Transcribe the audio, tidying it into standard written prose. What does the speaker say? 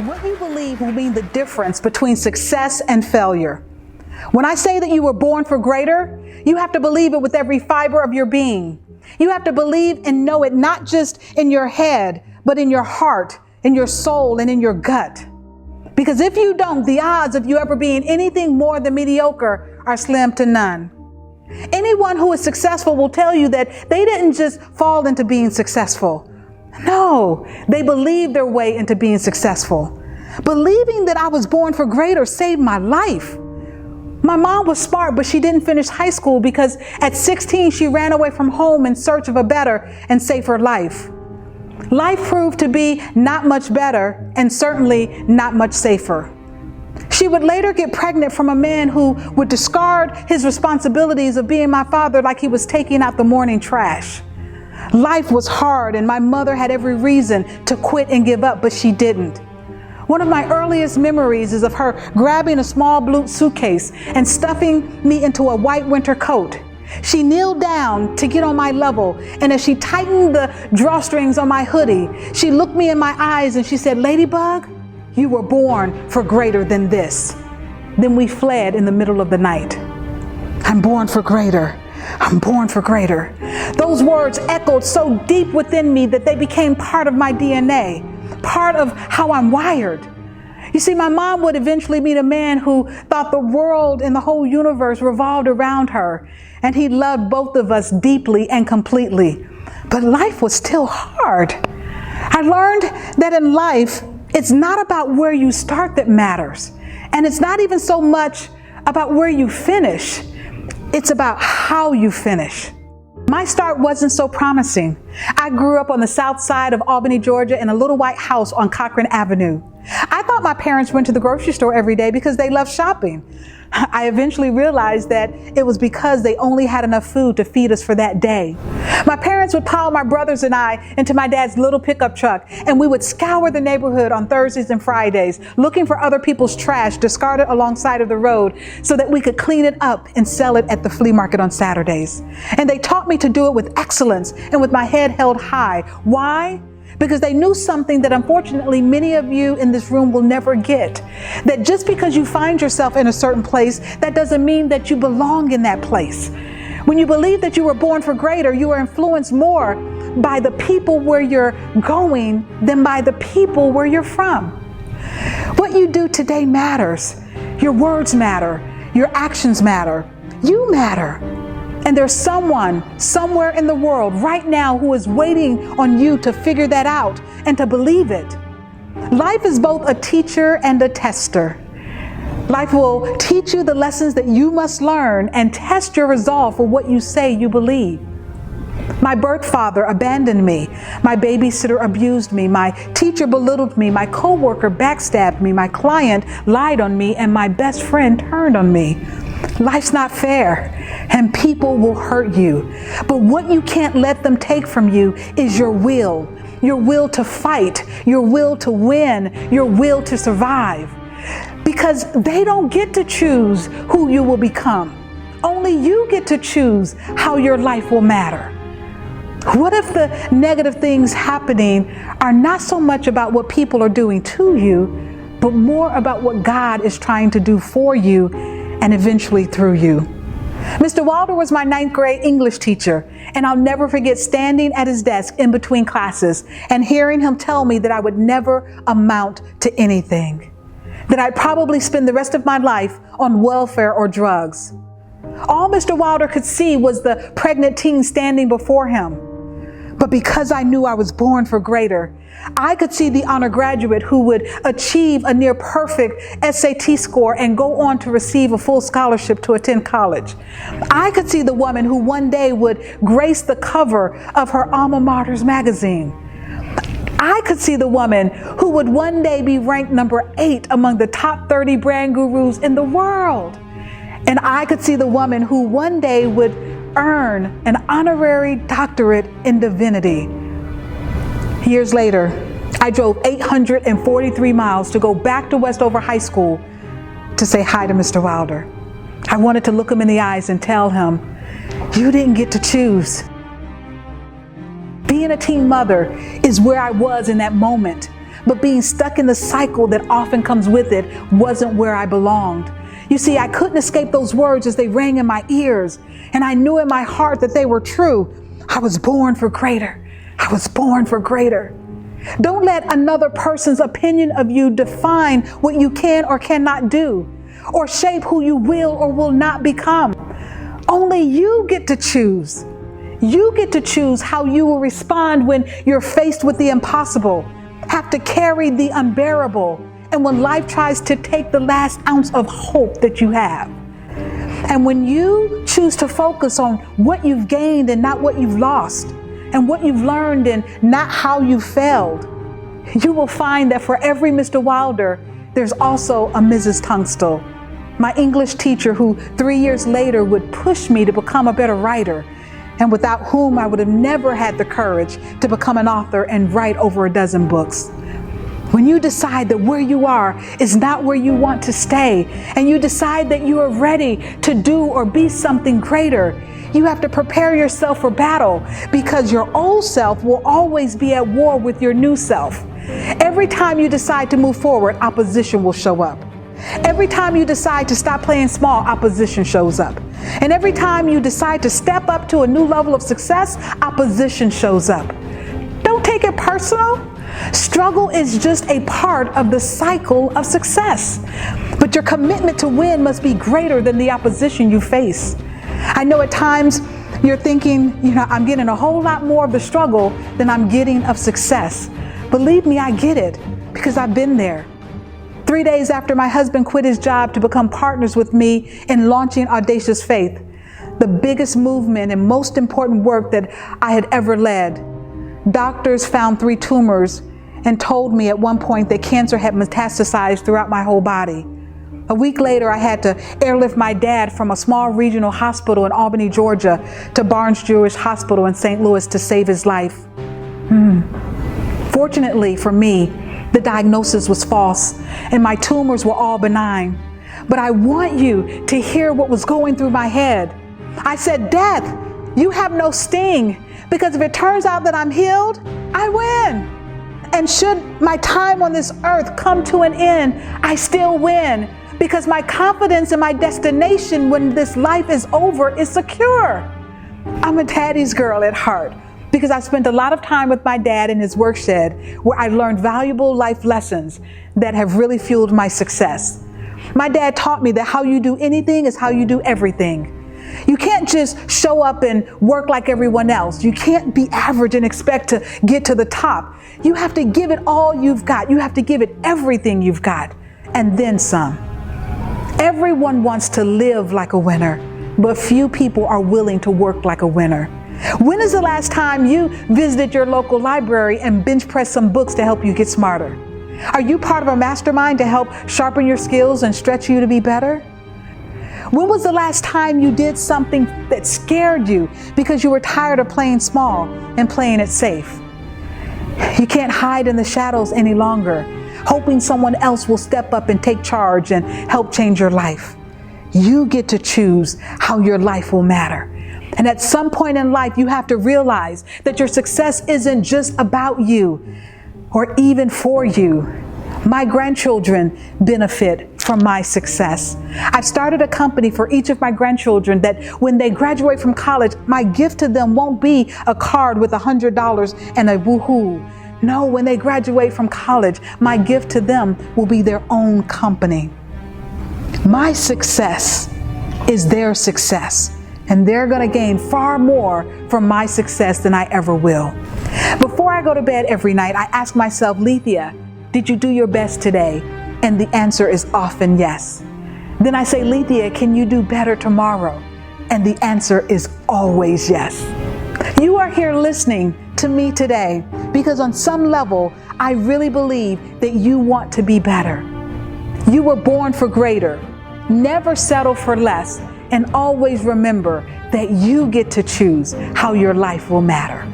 What you believe will mean the difference between success and failure. When I say that you were born for greater, you have to believe it with every fiber of your being. You have to believe and know it not just in your head, but in your heart, in your soul, and in your gut. Because if you don't, the odds of you ever being anything more than mediocre are slim to none. Anyone who is successful will tell you that they didn't just fall into being successful. No, they believed their way into being successful. Believing that I was born for greater saved my life. My mom was smart, but she didn't finish high school because at 16, she ran away from home in search of a better and safer life. Life proved to be not much better and certainly not much safer. She would later get pregnant from a man who would discard his responsibilities of being my father like he was taking out the morning trash. Life was hard and my mother had every reason to quit and give up, but she didn't. One of my earliest memories is of her grabbing a small blue suitcase and stuffing me into a white winter coat. She kneeled down to get on my level, and as she tightened the drawstrings on my hoodie, she looked me in my eyes and she said, "Ladybug, you were born for greater than this." Then we fled in the middle of the night. I'm born for greater. I'm born for greater. Those words echoed so deep within me that they became part of my DNA, part of how I'm wired. You see, my mom would eventually meet a man who thought the world and the whole universe revolved around her, and he loved both of us deeply and completely. But life was still hard. I learned that in life, it's not about where you start that matters, and it's not even so much about where you finish. It's about how you finish. My start wasn't so promising. I grew up on the south side of Albany, Georgia, in a little white house on Cochran Avenue. I thought my parents went to the grocery store every day because they loved shopping. I eventually realized that it was because they only had enough food to feed us for that day. My parents would pile my brothers and I into my dad's little pickup truck, and we would scour the neighborhood on Thursdays and Fridays, looking for other people's trash discarded alongside of the road so that we could clean it up and sell it at the flea market on Saturdays. And they taught me to do it with excellence and with my head held high. Why? Because they knew something that unfortunately many of you in this room will never get. That just because you find yourself in a certain place, that doesn't mean that you belong in that place. When you believe that you were born for greater, you are influenced more by the people where you're going than by the people where you're from. What you do today matters. Your words matter. Your actions matter. You matter. And there's someone somewhere in the world right now who is waiting on you to figure that out and to believe it. Life is both a teacher and a tester. Life will teach you the lessons that you must learn and test your resolve for what you say you believe. My birth father abandoned me. My babysitter abused me. My teacher belittled me. My coworker backstabbed me. My client lied on me, and my best friend turned on me. Life's not fair, and people will hurt you. But what you can't let them take from you is your will to fight, your will to win, your will to survive. Because they don't get to choose who you will become. Only you get to choose how your life will matter. What if the negative things happening are not so much about what people are doing to you, but more about what God is trying to do for you and eventually through you? Mr. Wilder was my 9th grade English teacher, and I'll never forget standing at his desk in between classes and hearing him tell me that I would never amount to anything, that I'd probably spend the rest of my life on welfare or drugs. All Mr. Wilder could see was the pregnant teen standing before him. But because I knew I was born for greater, I could see the honor graduate who would achieve a near perfect SAT score and go on to receive a full scholarship to attend college. I could see the woman who one day would grace the cover of her alma mater's magazine. I could see the woman who would one day be ranked number 8 among the top 30 brand gurus in the world. And I could see the woman who one day would earn an honorary doctorate in divinity. Years later, I drove 843 miles to go back to Westover High School to say hi to Mr. Wilder. I wanted to look him in the eyes and tell him, "You didn't get to choose." Being a teen mother is where I was in that moment. but being stuck in the cycle that often comes with it wasn't where I belonged. You see, I couldn't escape those words as they rang in my ears, and I knew in my heart that they were true. I was born for greater. I was born for greater. Don't let another person's opinion of you define what you can or cannot do, or shape who you will or will not become. Only you get to choose. You get to choose how you will respond when you're faced with the impossible, have to carry the unbearable, and when life tries to take the last ounce of hope that you have. And when you choose to focus on what you've gained and not what you've lost, and what you've learned and not how you failed, you will find that for every Mr. Wilder, there's also a Mrs. Tunstall, my English teacher who 3 years later would push me to become a better writer, and without whom I would have never had the courage to become an author and write over a dozen books. When you decide that where you are is not where you want to stay, and you decide that you are ready to do or be something greater, you have to prepare yourself for battle, because your old self will always be at war with your new self. Every time you decide to move forward, opposition will show up. Every time you decide to stop playing small, opposition shows up. And every time you decide to step up to a new level of success, opposition shows up. Don't take it personal. Struggle is just a part of the cycle of success. But your commitment to win must be greater than the opposition you face. I know at times you're thinking, I'm getting a whole lot more of the struggle than I'm getting of success. Believe me, I get it, because I've been there. 3 days after my husband quit his job to become partners with me in launching Audacious Faith, the biggest movement and most important work that I had ever led, doctors found 3 tumors and told me at one point that cancer had metastasized throughout my whole body. A week later, I had to airlift my dad from a small regional hospital in Albany, Georgia, to Barnes Jewish Hospital in St. Louis to save his life. Fortunately for me, the diagnosis was false and my tumors were all benign. But I want you to hear what was going through my head. I said, "Death, you have no sting, because if it turns out that I'm healed, I win. And should my time on this earth come to an end, I still win, because my confidence in my destination when this life is over is secure." I'm a daddy's girl at heart, because I spent a lot of time with my dad in his work shed, where I learned valuable life lessons that have really fueled my success. My dad taught me that how you do anything is how you do everything. You can't just show up and work like everyone else. You can't be average and expect to get to the top. You have to give it all you've got. You have to give it everything you've got, and then some. Everyone wants to live like a winner, but few people are willing to work like a winner. When is the last time you visited your local library and bench pressed some books to help you get smarter? Are you part of a mastermind to help sharpen your skills and stretch you to be better? When was the last time you did something that scared you because you were tired of playing small and playing it safe? You can't hide in the shadows any longer, hoping someone else will step up and take charge and help change your life. You get to choose how your life will matter. And at some point in life, you have to realize that your success isn't just about you or even for you. My grandchildren benefit from my success. I've started a company for each of my grandchildren that when they graduate from college, my gift to them won't be a card with $100 and a woohoo. No, when they graduate from college, my gift to them will be their own company. My success is their success, and they're going to gain far more from my success than I ever will. Before I go to bed every night, I ask myself, Lethia, did you do your best today? And the answer is often yes. Then I say, Lethia, can you do better tomorrow? And the answer is always yes. You are here listening to me today because on some level, I really believe that you want to be better. You were born for greater. Never settle for less. And always remember that you get to choose how your life will matter.